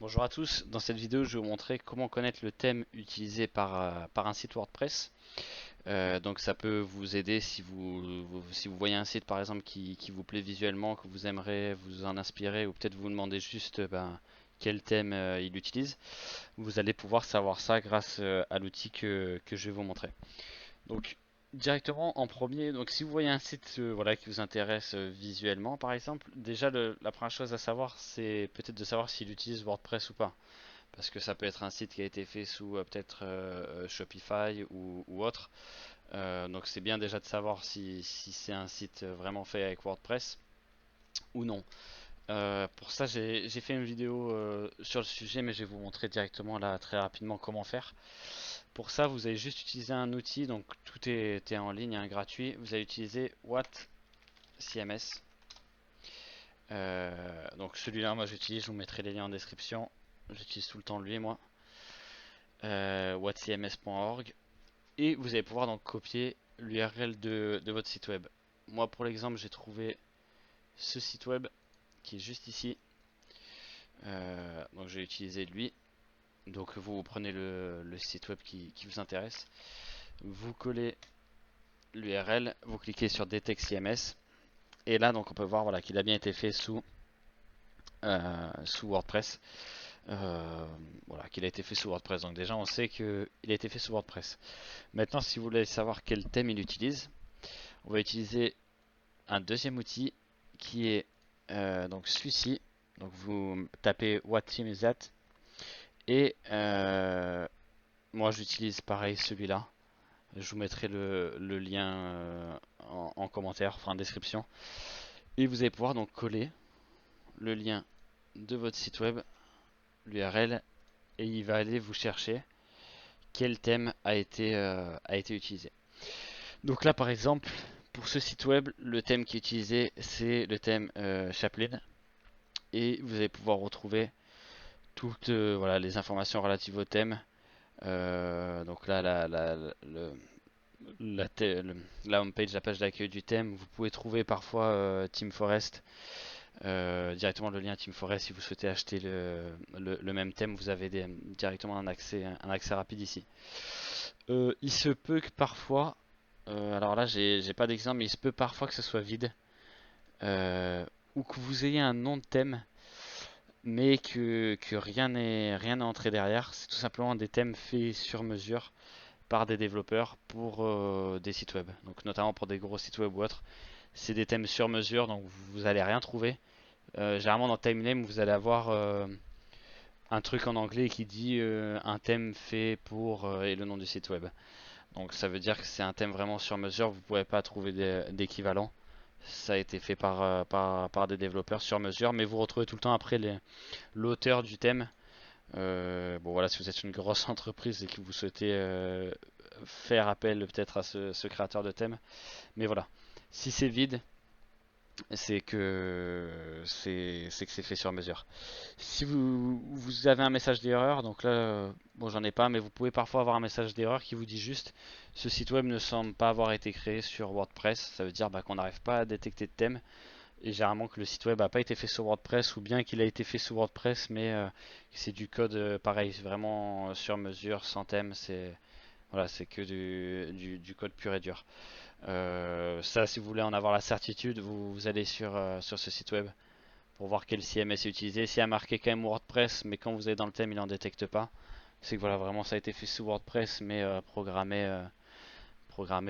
Bonjour à tous, dans cette vidéo je vais vous montrer comment connaître le thème utilisé par un site WordPress. Donc ça peut vous aider si vous voyez un site par exemple qui vous plaît visuellement, que vous aimeriez vous en inspirer ou peut-être vous demandez juste quel thème il utilise. Vous allez pouvoir savoir ça grâce à l'outil que je vais vous montrer. Donc directement en premier, donc si vous voyez un site voilà, qui vous intéresse visuellement par exemple, déjà la première chose à savoir c'est peut-être de savoir s'il utilise WordPress ou pas. Parce que ça peut être un site qui a été fait sous peut-être Shopify ou autre. Donc c'est bien déjà de savoir si c'est un site vraiment fait avec WordPress ou non. Pour ça j'ai fait une vidéo sur le sujet, mais je vais vous montrer directement là très rapidement comment faire. Pour ça vous allez juste utiliser un outil, donc tout est en ligne, hein, gratuit. Vous allez utiliser WhatCMS. Donc celui-là moi j'utilise, je vous mettrai les liens en description. J'utilise tout le temps lui moi. WhatCMS.org. Et vous allez pouvoir donc copier l'URL de votre site web. Moi pour l'exemple j'ai trouvé ce site web qui est juste ici. Donc je vais utiliser lui. Donc vous prenez le site web qui vous intéresse. Vous collez l'URL, vous cliquez sur Detect CMS. Et là donc on peut voir voilà, qu'il a bien été fait sous WordPress. Voilà, qu'il a été fait sous WordPress. Donc déjà on sait qu'il a été fait sous WordPress. Maintenant si vous voulez savoir quel thème il utilise, on va utiliser un deuxième outil qui est donc celui-ci. Donc vous tapez What Team is that et moi j'utilise pareil celui-là. Je vous mettrai le lien en commentaire, enfin en description. Et vous allez pouvoir donc coller le lien de votre site web, l'URL, et il va aller vous chercher quel thème a été utilisé. Donc là par exemple, pour ce site web, le thème qui est utilisé c'est le thème Chaplin. Et vous allez pouvoir retrouver toutes voilà, les informations relatives au thème. Donc là, la homepage, la page d'accueil du thème, vous pouvez trouver parfois Team Forest, directement le lien Team Forest si vous souhaitez acheter le même thème, vous avez directement un accès rapide ici. Il se peut que parfois, alors là j'ai pas d'exemple, mais il se peut parfois que ce soit vide, ou que vous ayez un nom de thème mais que rien n'est entré derrière. C'est tout simplement des thèmes faits sur mesure par des développeurs pour des sites web. Donc notamment pour des gros sites web ou autres. C'est des thèmes sur mesure, donc vous allez rien trouver. Généralement dans TimeName, vous allez avoir un truc en anglais qui dit un thème fait pour et le nom du site web. Donc ça veut dire que c'est un thème vraiment sur mesure, vous ne pourrez pas trouver d'équivalent. Ça a été fait par des développeurs sur mesure, mais vous retrouvez tout le temps après l'auteur du thème. Bon voilà, si vous êtes une grosse entreprise et que vous souhaitez faire appel peut-être à ce créateur de thème. Mais voilà, si c'est vide, c'est que c'est fait sur mesure. Si vous avez un message d'erreur, donc là, bon j'en ai pas, mais vous pouvez parfois avoir un message d'erreur qui vous dit juste ce site web ne semble pas avoir été créé sur WordPress. Ça veut dire qu'on n'arrive pas à détecter de thème. Et généralement que le site web n'a pas été fait sur WordPress ou bien qu'il a été fait sous WordPress mais c'est du code pareil, vraiment sur mesure, sans thème, c'est voilà, c'est que du code pur et dur. Ça, si vous voulez en avoir la certitude, vous allez sur ce site web pour voir quel CMS est utilisé. S'il y a marqué quand même WordPress, mais quand vous allez dans le thème, il n'en détecte pas. C'est que voilà, vraiment ça a été fait sous WordPress, mais programmé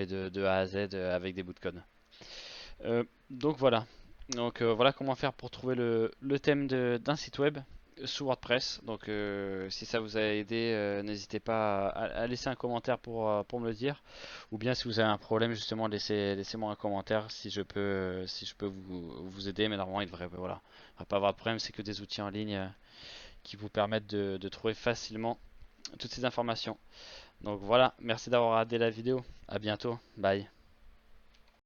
de A à Z avec des bouts de code. Donc voilà. Donc voilà comment faire pour trouver le thème d'un site web sous WordPress. Donc si ça vous a aidé, n'hésitez pas à laisser un commentaire pour me le dire. Ou bien si vous avez un problème justement, laissez-moi un commentaire si je peux vous aider. Mais normalement il devrait voilà, il va pas avoir de problème. C'est que des outils en ligne qui vous permettent de trouver facilement toutes ces informations. Donc voilà, merci d'avoir regardé la vidéo. À bientôt. Bye.